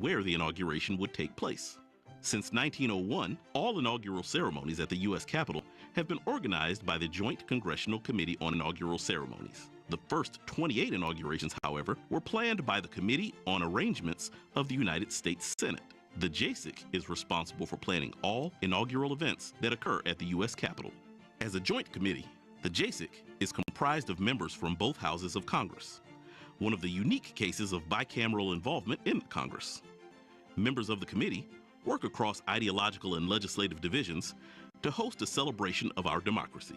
where the inauguration would take place. Since 1901, all inaugural ceremonies at the U.S. Capitol have been organized by the Joint Congressional Committee on Inaugural Ceremonies. The first 28 inaugurations, however, were planned by the Committee on Arrangements of the United States Senate. The JCIC is responsible for planning all inaugural events that occur at the U.S. Capitol. As a joint committee, the JCIC is comprised of members from both houses of Congress, one of the unique cases of bicameral involvement in Congress. Members of the committee work across ideological and legislative divisions to host a celebration of our democracy.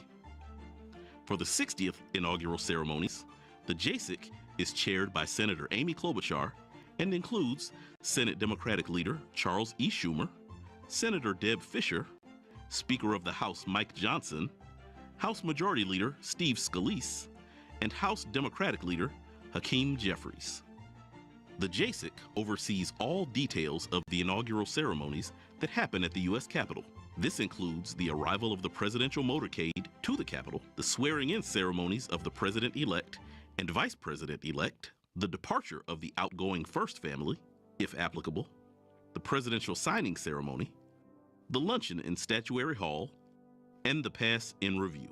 For the 60th inaugural ceremonies, the JCIC is chaired by Senator Amy Klobuchar and includes Senate Democratic Leader Charles E. Schumer, Senator Deb Fischer, Speaker of the House Mike Johnson, House Majority Leader Steve Scalise, and House Democratic Leader Hakeem Jeffries. The JCIC oversees all details of the inaugural ceremonies that happen at the U.S. Capitol. This includes the arrival of the presidential motorcade to the Capitol, the swearing-in ceremonies of the president-elect and vice president-elect, the departure of the outgoing First Family, if applicable, the presidential signing ceremony, the luncheon in Statuary Hall, and the pass in review.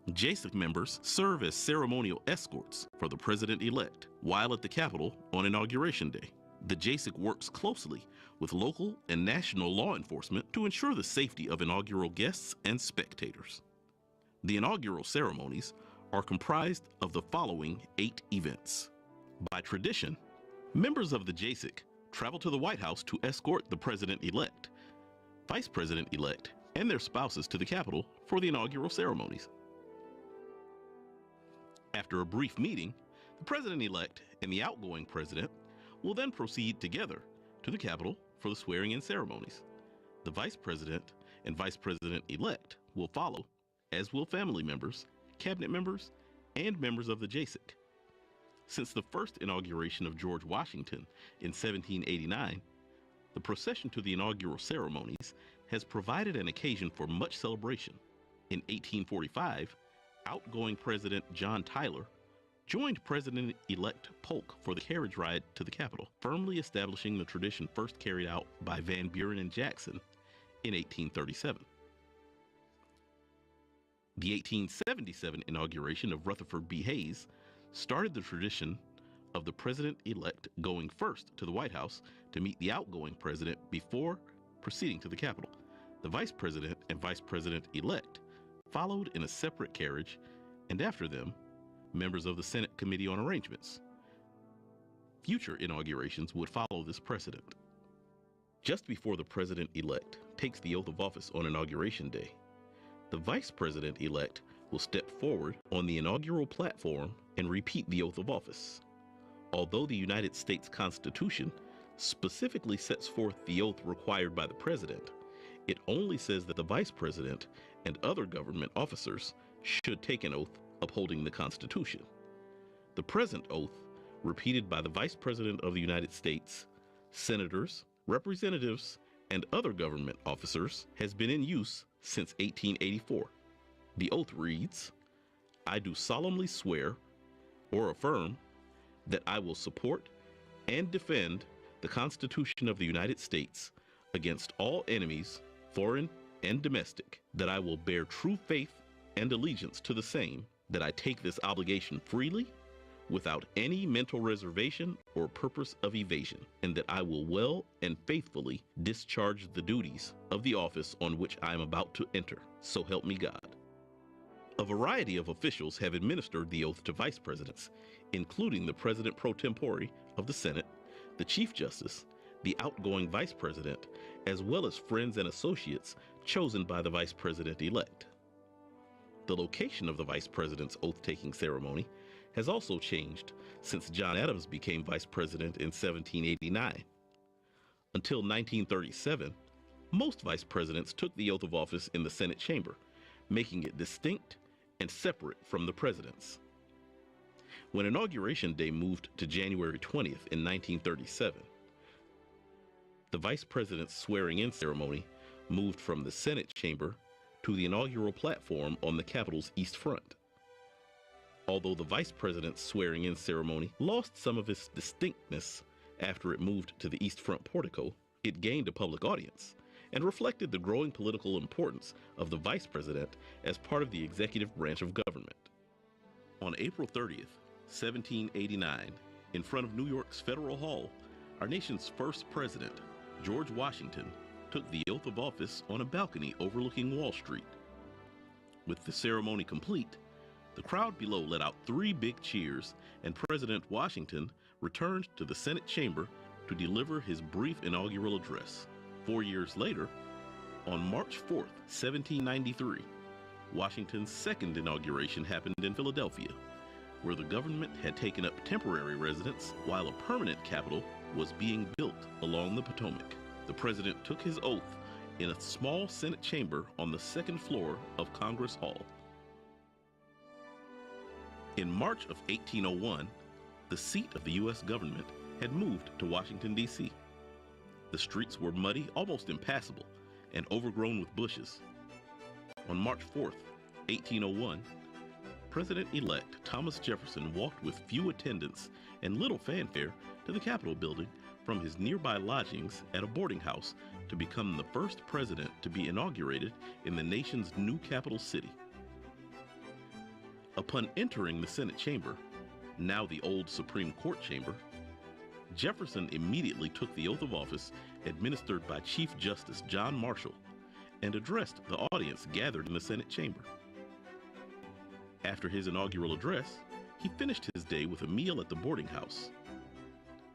JCIC members serve as ceremonial escorts for the president-elect while at the Capitol on Inauguration Day. The JCIC works closely with local and national law enforcement to ensure the safety of inaugural guests and spectators. The inaugural ceremonies are comprised of the following 8 events. By tradition, members of the JCIC travel to the White House to escort the president-elect, vice president-elect, and their spouses to the Capitol for the inaugural ceremonies. After a brief meeting, the president-elect and the outgoing president will then proceed together to the Capitol for the swearing-in ceremonies. The vice president and vice president-elect will follow, as will family members, cabinet members, and members of the JCIC. Since the first inauguration of George Washington in 1789, the procession to the inaugural ceremonies has provided an occasion for much celebration. In 1845, outgoing President John Tyler joined President-elect Polk for the carriage ride to the Capitol, firmly establishing the tradition first carried out by Van Buren and Jackson in 1837. The 1877 inauguration of Rutherford B. Hayes started the tradition of the president-elect going first to the White House to meet the outgoing president before proceeding to the Capitol. The vice president and vice president-elect followed in a separate carriage, and after them, members of the Senate Committee on Arrangements. Future inaugurations would follow this precedent. Just before the president-elect takes the oath of office on Inauguration Day, the vice president-elect will step forward on the inaugural platform and repeat the oath of office. Although the United States Constitution specifically sets forth the oath required by the president, it only says that the vice president and other government officers should take an oath upholding the Constitution. The present oath, repeated by the Vice President of the United States, senators, representatives, and other government officers, has been in use since 1884. The oath reads, "I do solemnly swear or affirm that I will support and defend the Constitution of the United States against all enemies, foreign and domestic, that I will bear true faith and allegiance to the same, that I take this obligation freely, without any mental reservation or purpose of evasion, and that I will well and faithfully discharge the duties of the office on which I am about to enter. So help me God." A variety of officials have administered the oath to vice presidents, including the President pro tempore of the Senate, the Chief Justice, the outgoing vice president, as well as friends and associates chosen by the vice president-elect. The location of the vice president's oath-taking ceremony has also changed since John Adams became vice president in 1789. Until 1937, most vice presidents took the oath of office in the Senate chamber, making it distinct and separate from the president's. When Inauguration Day moved to January 20th in 1937, the vice president's swearing-in ceremony moved from the Senate chamber to the inaugural platform on the Capitol's east front. Although the vice president's swearing-in ceremony lost some of its distinctness After it moved to the East Front portico, it gained a public audience and reflected the growing political importance of the vice president as part of the executive branch of government. On April 30th, 1789, in front of New York's Federal Hall, our nation's first president, George Washington, took the oath of office on a balcony overlooking Wall Street. With the ceremony complete, the crowd below let out 3 big cheers, and President Washington returned to the Senate chamber to deliver his brief inaugural address. 4 years later, on March 4th, 1793, Washington's second inauguration happened in Philadelphia, where the government had taken up temporary residence while a permanent capital was being built along the Potomac. The president took his oath in a small Senate chamber on the second floor of Congress Hall. In March of 1801, the seat of the U.S. government had moved to Washington, D.C. The streets were muddy, almost impassable, and overgrown with bushes. On March 4th, 1801, President-elect Thomas Jefferson walked with few attendants and little fanfare to the Capitol building from his nearby lodgings at a boarding house to become the first president to be inaugurated in the nation's new capital city. Upon entering the Senate chamber, now the old Supreme Court chamber, Jefferson immediately took the oath of office administered by Chief Justice John Marshall and addressed the audience gathered in the Senate chamber. After his inaugural address, he finished his day with a meal at the boarding house.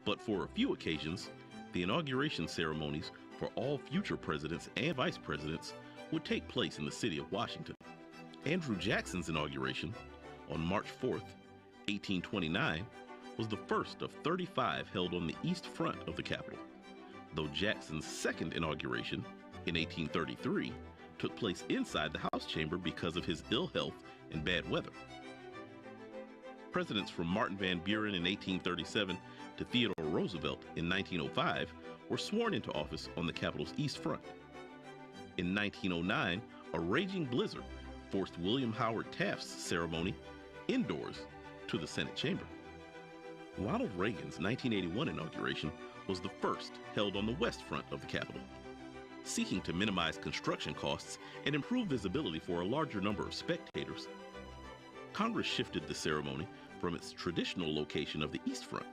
But for a few occasions, the inauguration ceremonies for all future presidents and vice presidents would take place in the city of Washington. Andrew Jackson's inauguration on March 4th, 1829, was the first of 35 held on the east front of the Capitol, though Jackson's second inauguration in 1833 took place inside the House chamber because of his ill health and bad weather. Presidents from Martin Van Buren in 1837 to Theodore Roosevelt in 1905 were sworn into office on the Capitol's east front. In 1909, a raging blizzard forced William Howard Taft's ceremony indoors to the Senate chamber. Ronald Reagan's 1981 inauguration was the first held on the west front of the Capitol. Seeking to minimize construction costs and improve visibility for a larger number of spectators, Congress shifted the ceremony from its traditional location of the East Front.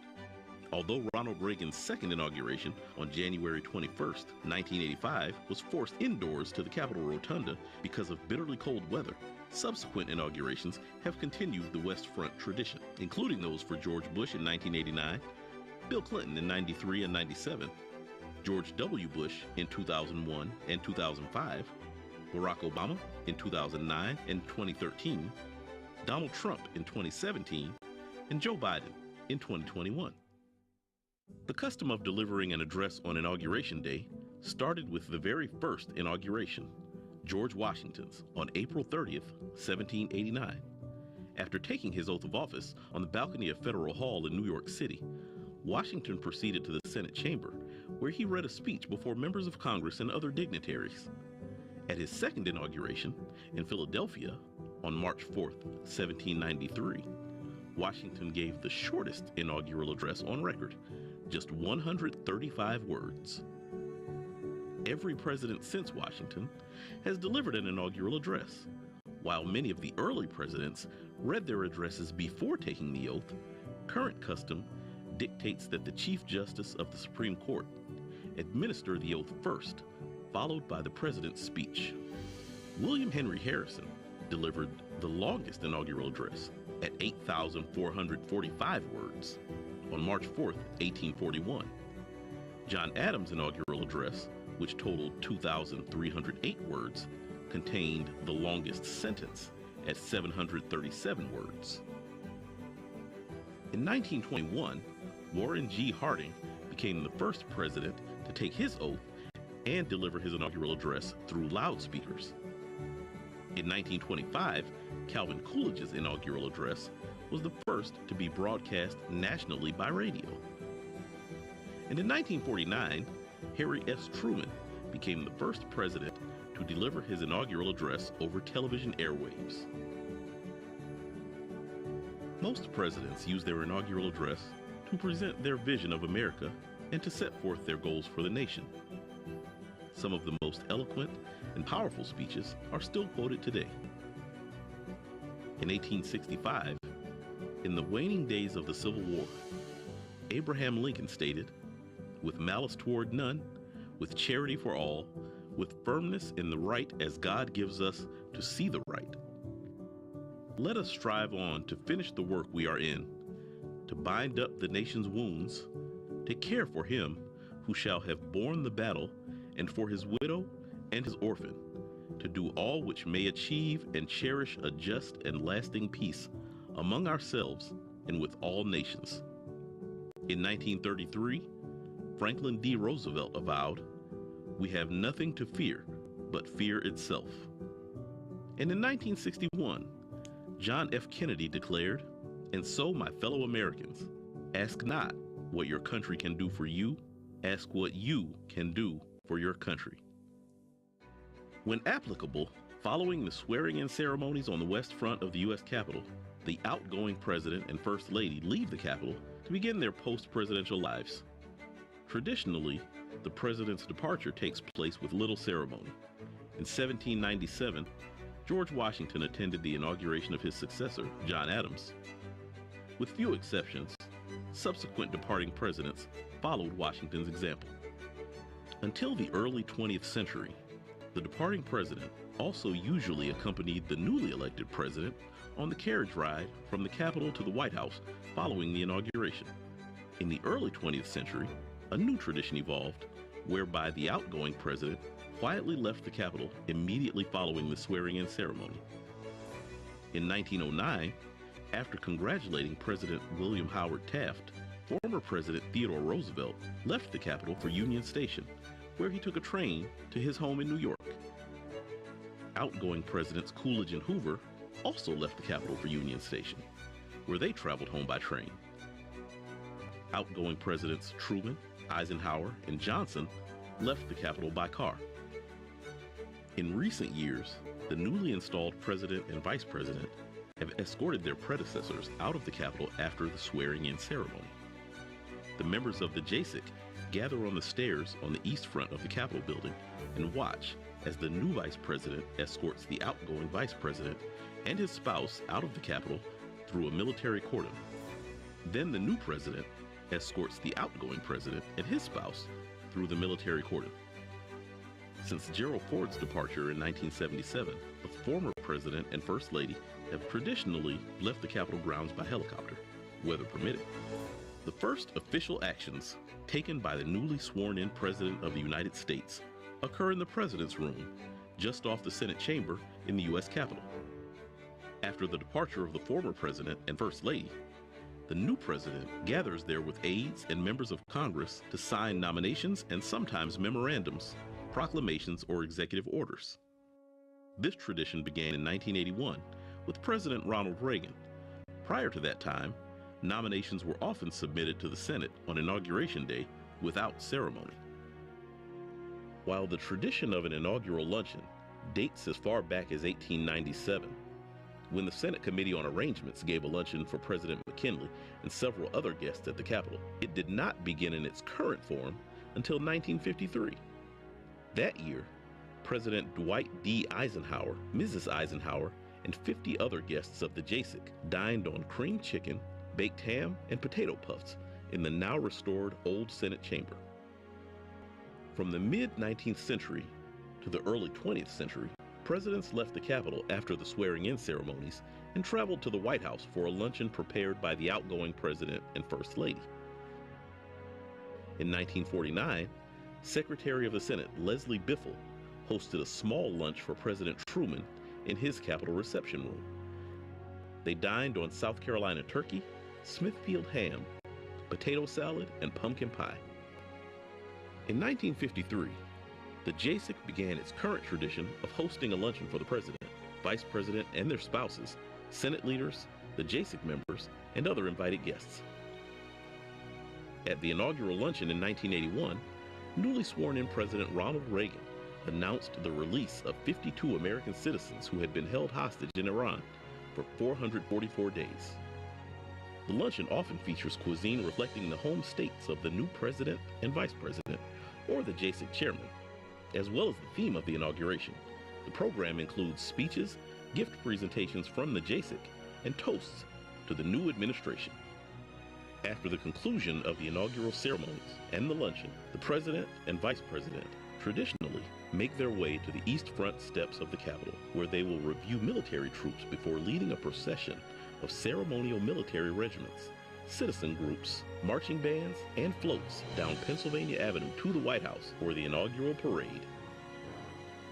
Although Ronald Reagan's second inauguration on January 21, 1985, was forced indoors to the Capitol Rotunda because of bitterly cold weather, subsequent inaugurations have continued the West Front tradition, including those for George Bush in 1989, Bill Clinton in 93 and 97, George W. Bush in 2001 and 2005, Barack Obama in 2009 and 2013, Donald Trump in 2017, and Joe Biden in 2021. The custom of delivering an address on Inauguration Day started with the very first inauguration, George Washington's, on April 30th, 1789. After taking his oath of office on the balcony of Federal Hall in New York City, Washington proceeded to the Senate chamber, where he read a speech before members of Congress and other dignitaries. At his second inauguration in Philadelphia on March 4th, 1793, Washington gave the shortest inaugural address on record, just 135 words. Every president since Washington has delivered an inaugural address. While many of the early presidents read their addresses before taking the oath, current custom dictates that the Chief Justice of the Supreme Court administer the oath first, followed by the president's speech. William Henry Harrison delivered the longest inaugural address at 8,445 words on March 4th, 1841. John Adams' inaugural address, which totaled 2,308 words, contained the longest sentence at 737 words. In 1921, Warren G. Harding became the first president to take his oath and deliver his inaugural address through loudspeakers. In 1925, Calvin Coolidge's inaugural address was the first to be broadcast nationally by radio. And in 1949, Harry S. Truman became the first president to deliver his inaugural address over television airwaves. Most presidents use their inaugural address to present their vision of America and to set forth their goals for the nation. Some of the most eloquent and powerful speeches are still quoted today. In 1865, in the waning days of the Civil War, Abraham Lincoln stated, "With malice toward none, with charity for all, with firmness in the right as God gives us to see the right. Let us strive on to finish the work we are in, to bind up the nation's wounds, to care for him who shall have borne the battle, and for his widow and his orphan, to do all which may achieve and cherish a just and lasting peace among ourselves and with all nations." In 1933, Franklin D. Roosevelt avowed, "We have nothing to fear but fear itself." And in 1961, John F. Kennedy declared, "And so, my fellow Americans, ask not what your country can do for you, ask what you can do for your country." When applicable, following the swearing-in ceremonies on the west front of the U.S. Capitol, the outgoing president and first lady leave the Capitol to begin their post-presidential lives. Traditionally, the president's departure takes place with little ceremony. In 1797, George Washington attended the inauguration of his successor, John Adams. With few exceptions, subsequent departing presidents followed Washington's example. Until the early 20th century, the departing president also usually accompanied the newly elected president on the carriage ride from the Capitol to the White House following the inauguration. In the early 20th century, a new tradition evolved, whereby the outgoing president quietly left the Capitol immediately following the swearing-in ceremony. In 1909, after congratulating President William Howard Taft, former President Theodore Roosevelt left the Capitol for Union Station, where he took a train to his home in New York. Outgoing Presidents Coolidge and Hoover also left the Capitol for Union Station, where they traveled home by train. Outgoing Presidents Truman, Eisenhower, and Johnson left the Capitol by car. In recent years, the newly installed president and vice president have escorted their predecessors out of the Capitol after the swearing-in ceremony. The members of the JASIC gather on the stairs on the east front of the Capitol building and watch as the new vice president escorts the outgoing vice president and his spouse out of the Capitol through a military cordon. Then the new president escorts the outgoing president and his spouse through the military cordon. Since Gerald Ford's departure in 1977, the former president and first lady have traditionally left the Capitol grounds by helicopter, weather permitting. The first official actions taken by the newly sworn-in President of the United States occur in the President's Room, just off the Senate chamber in the U.S. Capitol. After the departure of the former President and First Lady, the new President gathers there with aides and members of Congress to sign nominations and sometimes memorandums, proclamations, or executive orders. This tradition began in 1981 with President Ronald Reagan. Prior to that time, nominations were often submitted to the Senate on Inauguration Day without ceremony. While the tradition of an inaugural luncheon dates as far back as 1897, when the Senate Committee on Arrangements gave a luncheon for President McKinley and several other guests at the Capitol, it did not begin in its current form until 1953. That year, President Dwight D. Eisenhower, Mrs. Eisenhower, and 50 other guests of the JASIC dined on creamed chicken, baked ham, and potato puffs in the now restored Old Senate Chamber. From the mid-19th century to the early 20th century, presidents left the Capitol after the swearing-in ceremonies and traveled to the White House for a luncheon prepared by the outgoing president and First Lady. In 1949, Secretary of the Senate Leslie Biffle hosted a small lunch for President Truman in his Capitol reception room. They dined on South Carolina turkey, Smithfield ham, potato salad, and pumpkin pie. In 1953, the JASIC began its current tradition of hosting a luncheon for the president, vice president, and their spouses, Senate leaders, the JASIC members, and other invited guests. At the inaugural luncheon in 1981, newly sworn-in President Ronald Reagan announced the release of 52 American citizens who had been held hostage in Iran for 444 days. The luncheon often features cuisine reflecting the home states of the new president and vice president, or the JASIC chairman, as well as the theme of the inauguration. The program includes speeches, gift presentations from the JASIC, and toasts to the new administration. After the conclusion of the inaugural ceremonies and the luncheon, the president and vice president traditionally make their way to the east front steps of the Capitol, where they will review military troops before leading a procession of ceremonial military regiments, citizen groups, marching bands, and floats down Pennsylvania Avenue to the White House for the inaugural parade.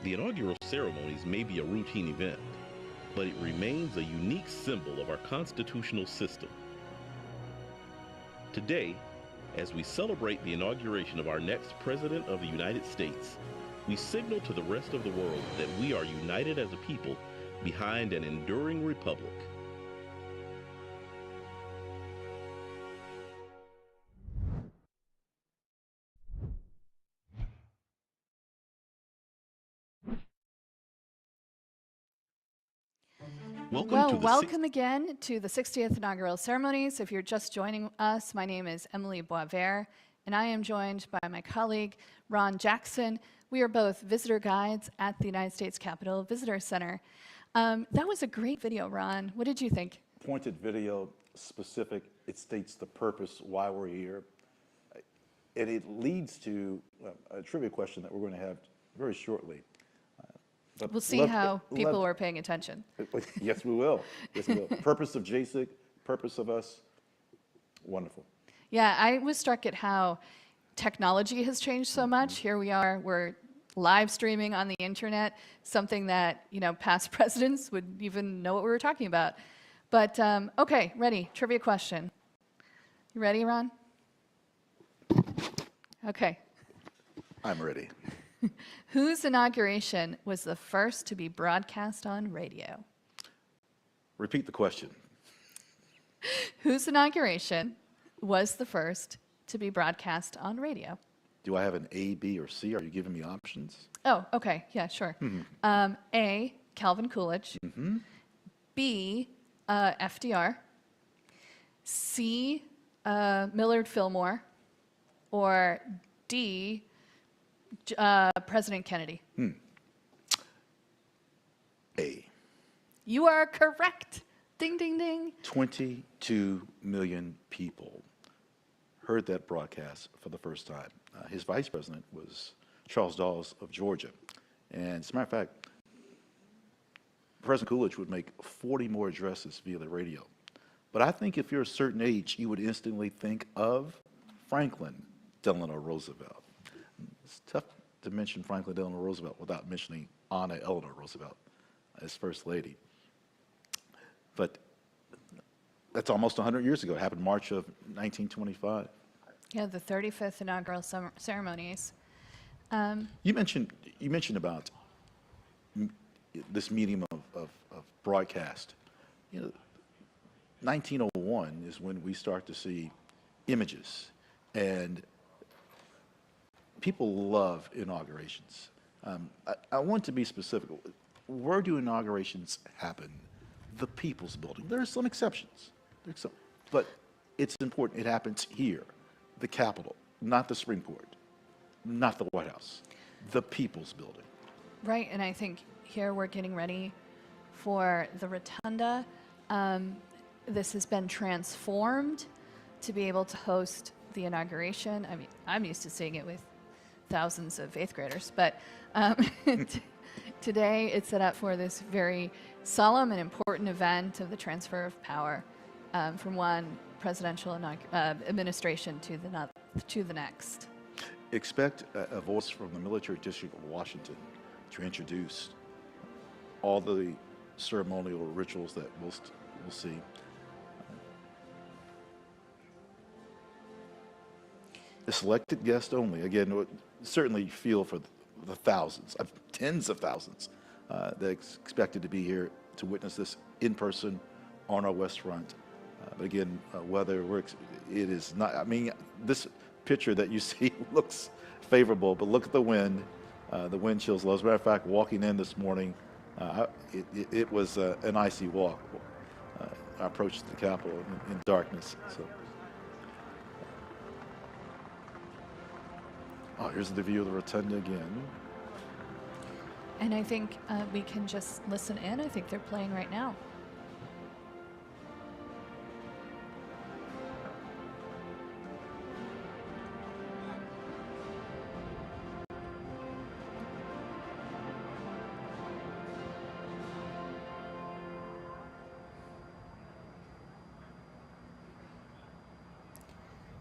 The inaugural ceremonies may be a routine event, but it remains a unique symbol of our constitutional system. Today, as we celebrate the inauguration of our next President of the United States, we signal to the rest of the world that we are united as a people behind an enduring republic. Welcome again to the 60th inaugural ceremonies. If you're just joining us, my name is Emily Boisvert, and I am joined by my colleague, Ron Jackson. We are both visitor guides at the United States Capitol Visitor Center. That was a great video, Ron. What did you think? Pointed video, specific. It states the purpose, why we're here. And it leads to a trivia question that we're going to have very shortly. But we'll see how people are paying attention. Yes, we will. Yes, we will. Purpose of JASIC, purpose of us, wonderful. Yeah, I was struck at how technology has changed so much. Here we are, we're live streaming on the internet, something that, past presidents would even know what we were talking about. But, okay, ready, trivia question. You ready, Ron? Okay. I'm ready. Whose inauguration was the first to be broadcast on radio? Repeat the question. Whose inauguration was the first to be broadcast on radio? Do I have an A, B, or C? Are you giving me options? Oh, okay. Yeah, sure. A, Calvin Coolidge. B, FDR. C, Millard Fillmore. Or D, President Kennedy. A. You are correct. Ding, ding, ding. 22 million people heard that broadcast for the first time. His vice president was Charles Dawes of Georgia. And as a matter of fact, President Coolidge would make 40 more addresses via the radio. But I think if you're a certain age, you would instantly think of Franklin Delano Roosevelt. It's tough to mention Franklin Delano Roosevelt without mentioning Anna Eleanor Roosevelt as First Lady. But that's almost 100 years ago. It happened March of 1925. Yeah, the 35th inaugural ceremonies. You mentioned about this medium of broadcast. 1901 is when we start to see images, and people love inaugurations. I want to be specific. Where do inaugurations happen? The People's Building. There are some exceptions, but it's important. It happens here, the Capitol, not the Supreme Court, not the White House, the People's Building. Right, and I think here we're getting ready for the rotunda. This has been transformed to be able to host the inauguration. I mean, I'm used to seeing it with thousands of eighth graders, but today it's set up for this very solemn and important event of the transfer of power from one presidential administration to the next. Expect a voice from the military district of Washington to introduce all the ceremonial rituals that we'll see. The selected guest only. Again, certainly feel for the thousands, tens of thousands that expected to be here to witness this in person on our West Front. But again, whether it is not, I mean, this picture that you see looks favorable, but look at the wind. The wind chills low. As a matter of fact, walking in this morning, it was an icy walk. I approached the Capitol in darkness. So, oh, here's the view of the rotunda again. And I think we can just listen in. I think they're playing right now.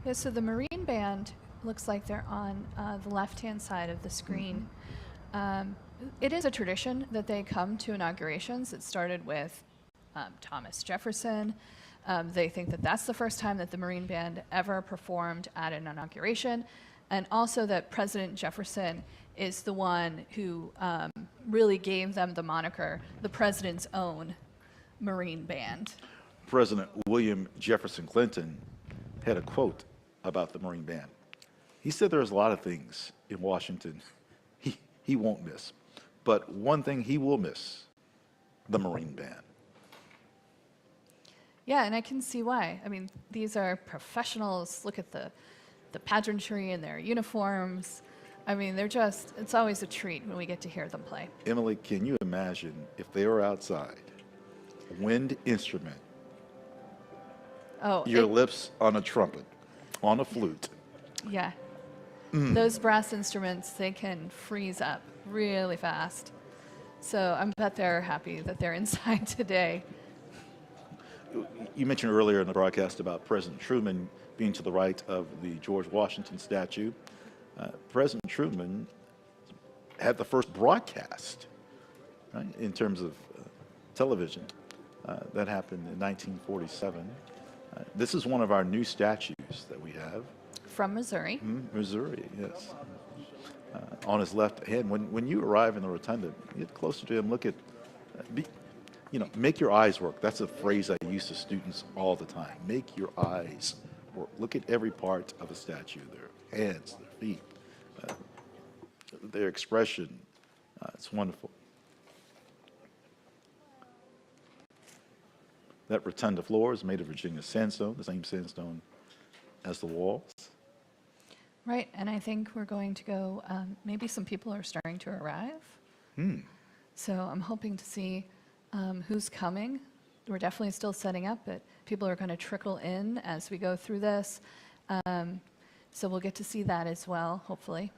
Yeah, so the Marine Band looks like they're on the left-hand side of the screen. It is a tradition that they come to inaugurations. It started with Thomas Jefferson. They think that that's the first time that the Marine Band ever performed at an inauguration, and also that President Jefferson is the one who really gave them the moniker, the President's Own Marine Band. President William Jefferson Clinton had a quote about the Marine Band. He said there's a lot of things in Washington he won't miss, but one thing he will miss, the Marine Band. Yeah, and I can see why. I mean, these are professionals. Look at the pageantry in their uniforms. I mean, it's always a treat when we get to hear them play. Emily, can you imagine if they were outside, wind instrument, your lips on a trumpet, on a flute? Yeah. Those brass instruments, they can freeze up really fast. So I bet they're happy that they're inside today. You mentioned earlier in the broadcast about President Truman being to the right of the George Washington statue. President Truman had the first broadcast, right, in terms of television. That happened in 1947. This is one of our new statues that we have. From Missouri. Missouri, yes. On his left hand, when you arrive in the rotunda, get closer to him, look at, make your eyes work. That's a phrase I use to students all the time. Make your eyes work. Look at every part of a statue, their hands, their feet, their expression. It's wonderful. That rotunda floor is made of Virginia sandstone, the same sandstone as the walls. Right, and I think we're going to go, maybe some people are starting to arrive. So I'm hoping to see who's coming. We're definitely still setting up, but people are going to trickle in as we go through this. So we'll get to see that as well, hopefully.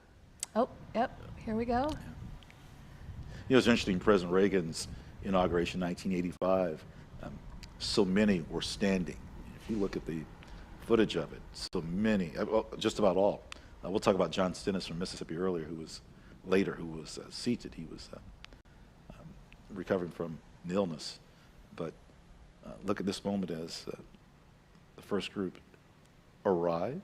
Oh, yep, here we go. It's interesting, President Reagan's inauguration, 1985, so many were standing. If you look at the footage of it, so many, just about all. We'll talk about John Stennis from Mississippi earlier, who was seated. He was recovering from an illness. But look at this moment as the first group arrive.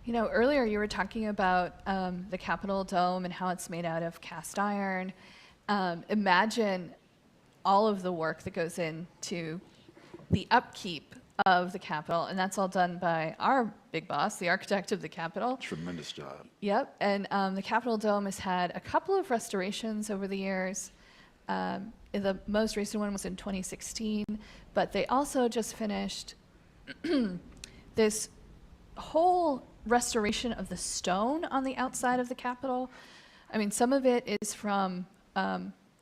Earlier you were talking about the Capitol Dome and how it's made out of cast iron. Imagine all of the work that goes into the upkeep of the Capitol, and that's all done by our big boss, the architect of the Capitol. Tremendous job. Yep, and the Capitol Dome has had a couple of restorations over the years. The most recent one was in 2016, but they also just finished this whole restoration of the stone on the outside of the Capitol. I mean, some of it is from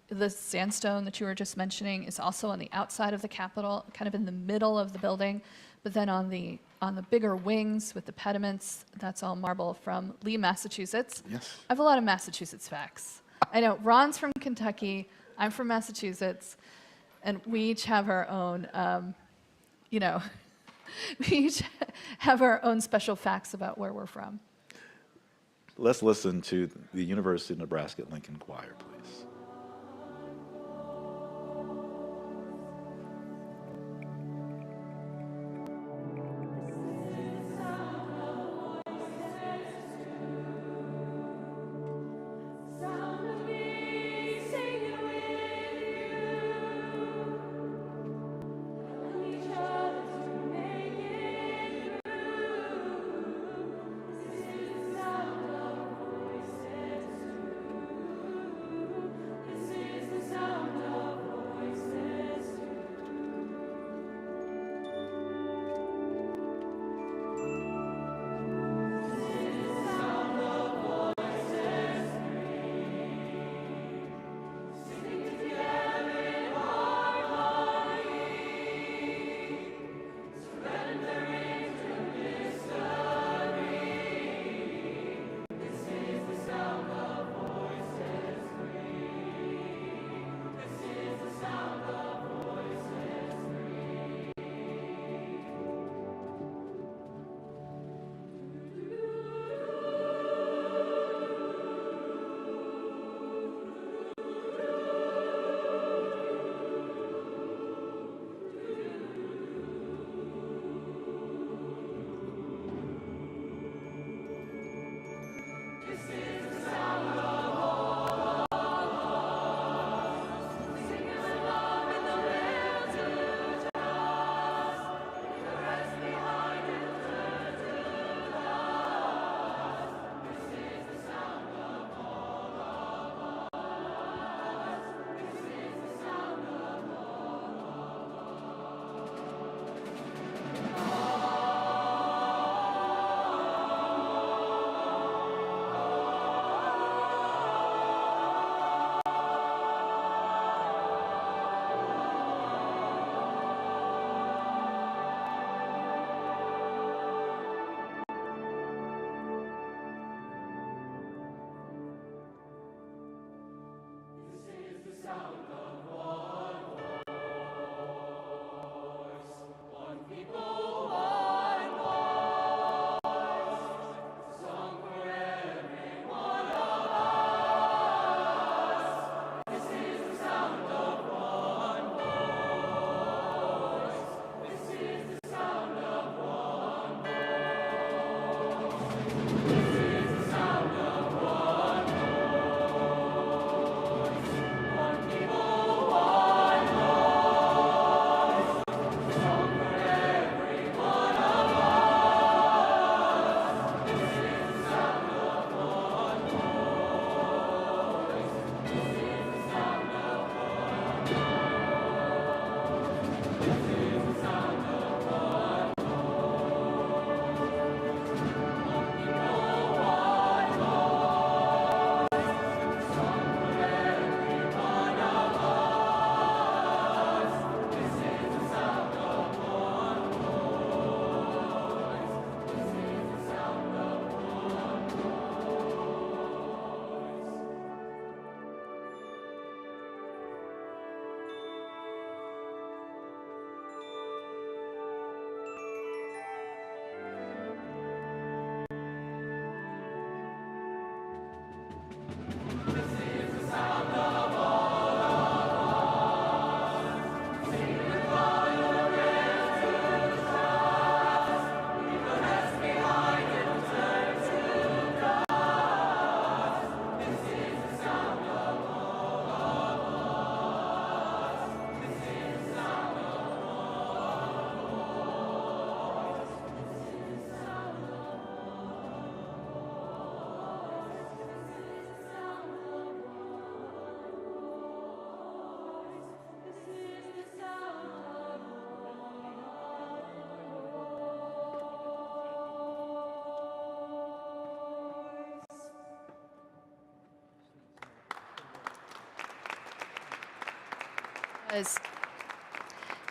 the sandstone that you were just mentioning is also on the outside of the Capitol, kind of in the middle of the building, but then on the bigger wings with the pediments, that's all marble from Lee, Massachusetts. Yes. I have a lot of Massachusetts facts. I know Ron's from Kentucky, I'm from Massachusetts, and we each have our own, we each have our own special facts about where we're from. Let's listen to the University of Nebraska at Lincoln Choir, please.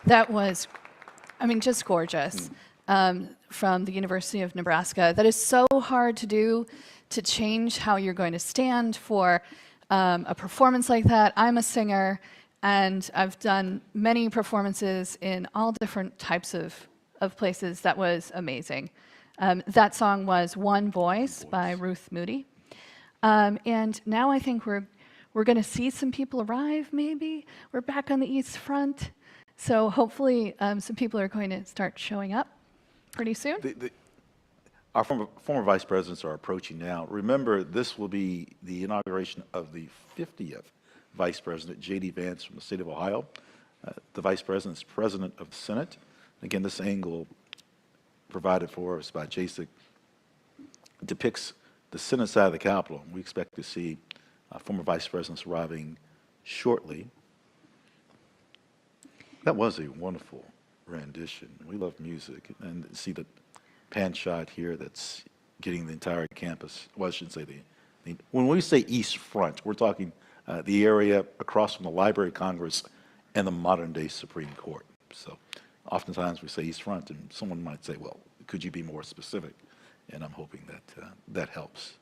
That was, I mean, just gorgeous, from the University of Nebraska. That is so hard to do, to change how you're going to stand for a performance like that. I'm a singer, and I've done many performances in all different types of places. That was amazing. That song was One Voice by Ruth Moody. And now I think we're going to see some people arrive, maybe. We're back on the East Front. So hopefully some people are going to start showing up pretty soon. Our former vice presidents are approaching now. Remember, this will be the inauguration of the 50th vice president, J.D. Vance from the state of Ohio. The vice president is president of the Senate. Again, this angle provided for us by JASIC depicts the Senate side of the Capitol. We expect to see former vice presidents arriving shortly. That was a wonderful rendition. We love music. And see the pan shot here that's getting the entire campus. Well, I shouldn't say when we say East Front, we're talking the area across from the Library of Congress and the modern-day Supreme Court. So oftentimes we say East Front, and someone might say, well, could you be more specific? And I'm hoping that that helps.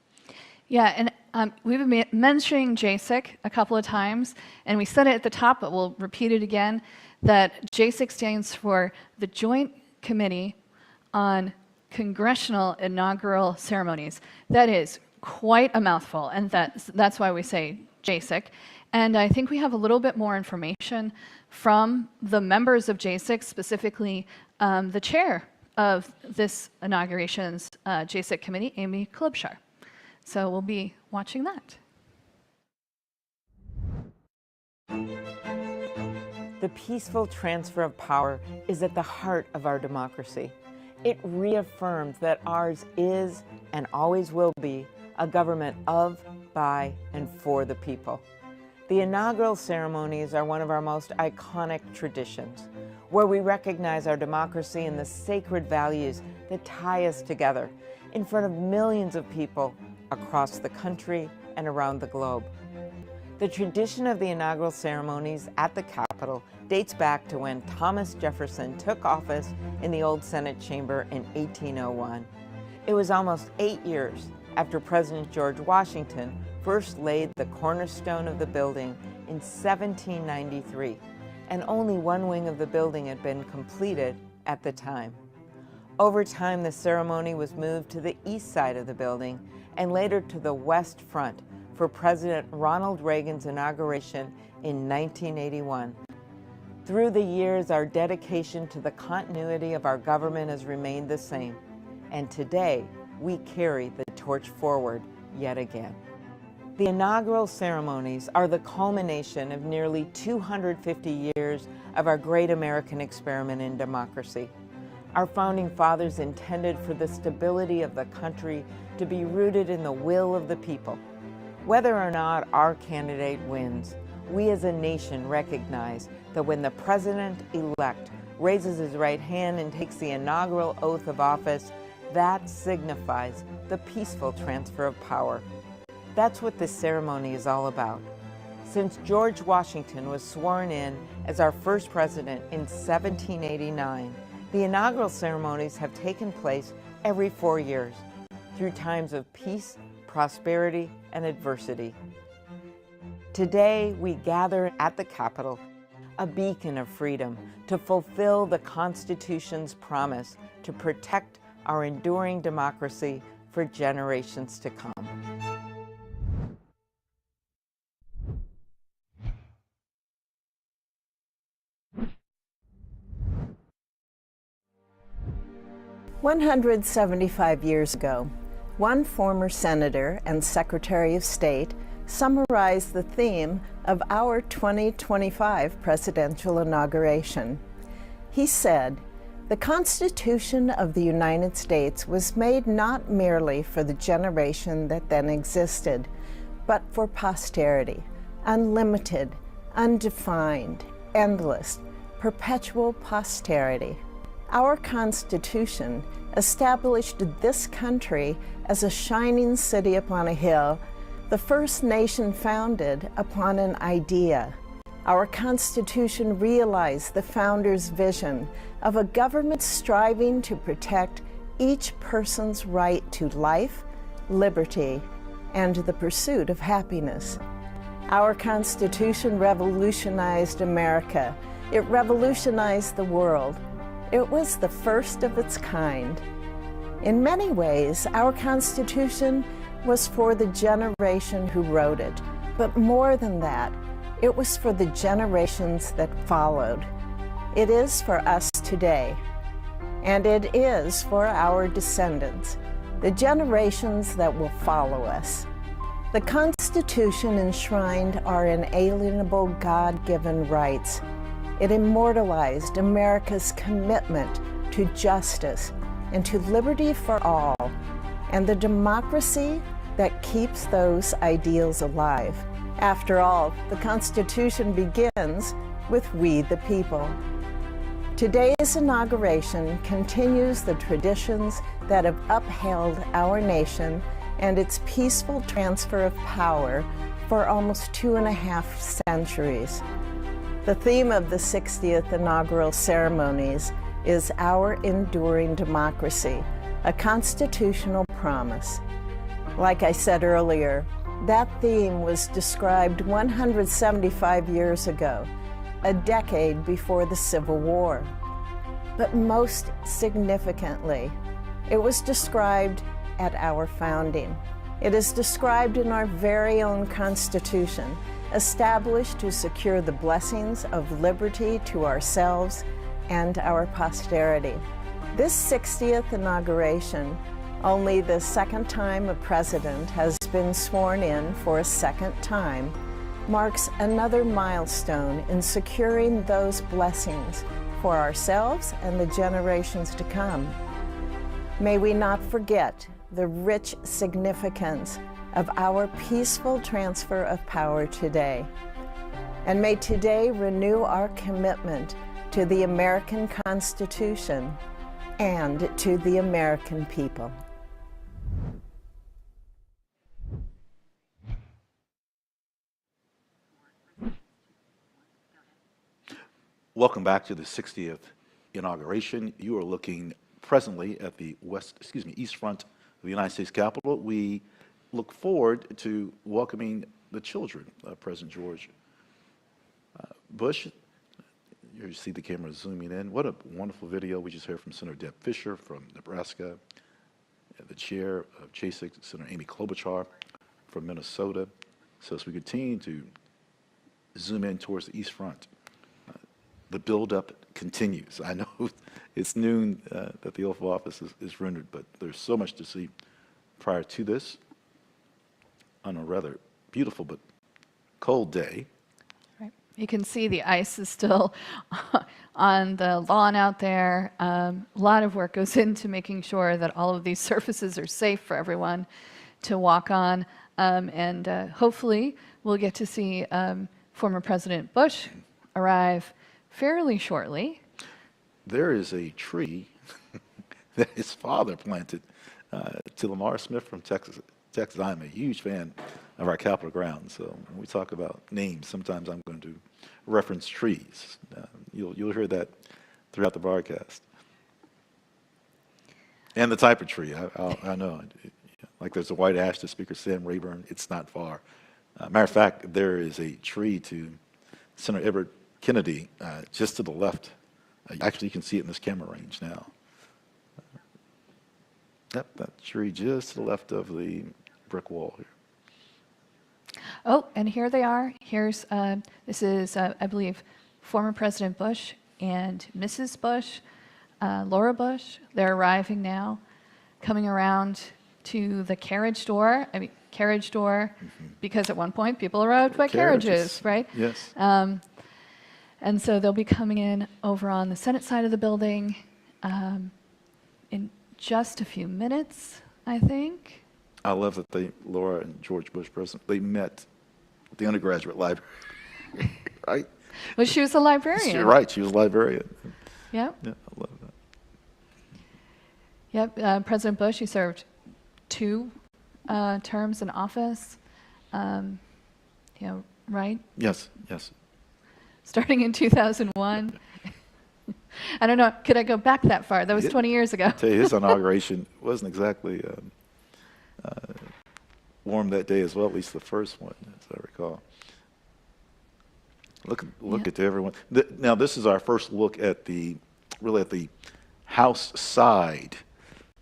Yeah, and we've been mentioning JASIC a couple of times, and we said it at the top, but we'll repeat it again, that JASIC stands for the Joint Committee on Congressional Inaugural Ceremonies. That is quite a mouthful, and that's why we say JASIC. And I think we have a little bit more information from the members of JASIC, specifically the chair of this inauguration's JASIC committee, Amy Klobuchar. So we'll be watching that. The peaceful transfer of power is at the heart of our democracy. It reaffirms that ours is and always will be a government of, by, and for the people. The inaugural ceremonies are one of our most iconic traditions, where we recognize our democracy and the sacred values that tie us together in front of millions of people across the country and around the globe. The tradition of the inaugural ceremonies at the Capitol dates back to when Thomas Jefferson took office in the old Senate chamber in 1801. It was almost 8 years after President George Washington first laid the cornerstone of the building in 1793, and only one wing of the building had been completed at the time. Over time, the ceremony was moved to the east side of the building and later to the west front for President Ronald Reagan's inauguration in 1981. Through the years, our dedication to the continuity of our government has remained the same, and today we carry the torch forward yet again. The inaugural ceremonies are the culmination of nearly 250 years of our great American experiment in democracy. Our founding fathers intended for the stability of the country to be rooted in the will of the people. Whether or not our candidate wins, we as a nation recognize that when the president-elect raises his right hand and takes the inaugural oath of office, that signifies the peaceful transfer of power. That's what this ceremony is all about. Since George Washington was sworn in as our first president in 1789, the inaugural ceremonies have taken place every 4 years, through times of peace, prosperity, and adversity. Today, we gather at the Capitol, a beacon of freedom, to fulfill the Constitution's promise to protect our enduring democracy for generations to come. "175 years ago, one former senator and Secretary of State summarized the theme of our 2025 presidential inauguration. He said, "The Constitution of the United States was made not merely for the generation that then existed, but for posterity, unlimited, undefined, endless, perpetual posterity." Our Constitution established this country as a shining city upon a hill, the first nation founded upon an idea. Our Constitution realized the founders' vision of a government striving to protect each person's right to life, liberty, and the pursuit of happiness. Our Constitution revolutionized America. It revolutionized the world. It was the first of its kind. In many ways, our Constitution was for the generation who wrote it. But more than that, it was for the generations that followed. It is for us today, and it is for our descendants, the generations that will follow us. The Constitution enshrined our inalienable God-given rights. It immortalized America's commitment to justice and to liberty for all, and the democracy that keeps those ideals alive. After all, the Constitution begins with we the people. Today's inauguration continues the traditions that have upheld our nation and its peaceful transfer of power for almost 2.5 centuries. The theme of the 60th inaugural ceremonies is Our Enduring Democracy, a constitutional promise. Like I said earlier, that theme was described 175 years ago, a decade before the Civil War. But most significantly, it was described at our founding. It is described in our very own Constitution, established to secure the blessings of liberty to ourselves and our posterity. This 60th inauguration, only the second time a president has been sworn in for a second time, marks another milestone in securing those blessings for ourselves and the generations to come. May we not forget the rich significance of our peaceful transfer of power today. And may today renew our commitment to the American Constitution and to the American people. Welcome back to the 60th inauguration. You are looking presently at the east front of the United States Capitol. We look forward to welcoming the children of President George Bush. You see the camera zooming in. What a wonderful video. We just heard from Senator Deb Fisher from Nebraska, the chair of JASIC, Senator Amy Klobuchar from Minnesota. So as we continue to zoom in towards the east front, the buildup continues. I know it's noon that the oath of office is rendered, but there's so much to see prior to this on a rather beautiful but cold day. Right. You can see the ice is still on the lawn out there. A lot of work goes into making sure that all of these surfaces are safe for everyone to walk on. And hopefully we'll get to see former President Bush arrive fairly shortly. There is a tree that his father planted to Lamar Smith from Texas. I'm a huge fan of our Capitol grounds. So when we talk about names, sometimes I'm going to reference trees. You'll hear that throughout the broadcast. And the type of tree, I know. Like there's a white ash to Speaker Sam Rayburn. It's not far. Matter of fact, there is a tree to Senator Edward Kennedy just to the left. Actually, you can see it in this camera range now. Yep, that tree just to the left of the brick wall here. Oh, and here they are. Here's, this is, I believe, former President Bush and Mrs. Bush, Laura Bush. They're arriving now, coming around to the carriage door. I mean, carriage door, because at one point people arrived by carriages, right? Yes. And so they'll be coming in over on the Senate side of the building in just a few minutes, I think. I love that Laura and George Bush President, they met at the undergraduate library, right? Well, she was a librarian. You're right, she was a librarian. Yep. Yeah, I love that. Yep, President Bush, he served 2 terms in office, right? Yes, yes. starting in 2001. I don't know, could I go back that far? That was 20 years ago. I tell you, his inauguration wasn't exactly warm that day as well, at least the first one, as I recall. Look at everyone. Now, this is our first look at the House side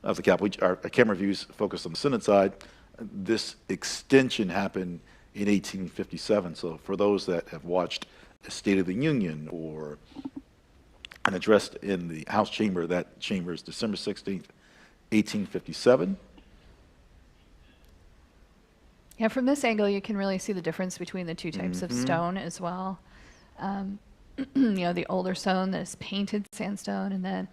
of the Capitol. Our camera views focused on the Senate side. This extension happened in 1857. So for those that have watched a State of the Union or an address in the House chamber, that chamber is December 16th, 1857. Yeah, from this angle, you can really see the difference between the two types of stone as well. You know, the older stone that is painted sandstone, and then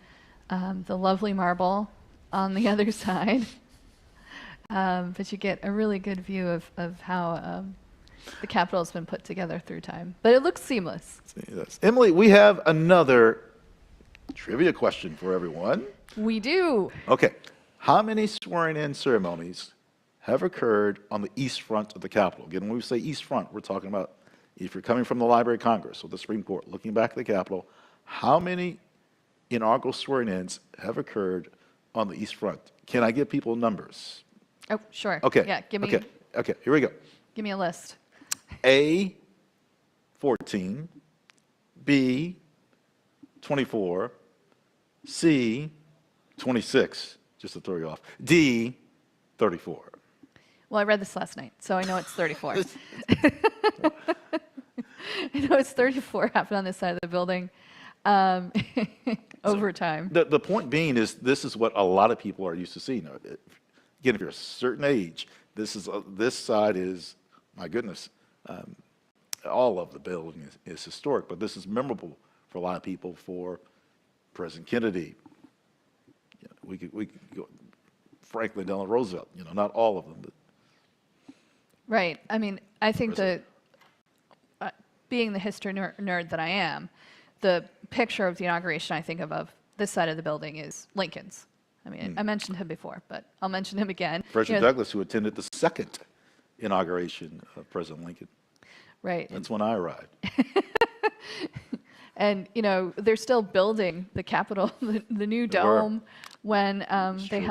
the lovely marble on the other side. But you get a really good view of how the Capitol has been put together through time. But it looks seamless. Yes. Emily, we have another trivia question for everyone. We do. Okay. How many swearing-in ceremonies have occurred on the east front of the Capitol? Again, when we say east front, we're talking about if you're coming from the Library of Congress or the Supreme Court, looking back at the Capitol, how many inaugural swearing-ins have occurred on the east front? Can I give people numbers? Oh, sure. Okay. Yeah, give me. Okay, here we go. Give me a list. A, 14, B, 24, C, 26, just to throw you off, D, 34. Well, I read this last night, so I know it's 34. I know it's 34 happened on this side of the building over time. The point being is this is what a lot of people are used to seeing. Again, if you're a certain age, this side is, my goodness, all of the building is historic, but this is memorable for a lot of people. For President Kennedy, we could go Franklin Delano Roosevelt, not all of them, but right. I mean, I think being the history nerd that I am, the picture of the inauguration I think of this side of the building is Lincoln's. I mean, I mentioned him before, but I'll mention him again. Frederick Douglass, who attended the second inauguration of President Lincoln. Right. That's when I arrived. And, they're still building the Capitol, the new dome, when they had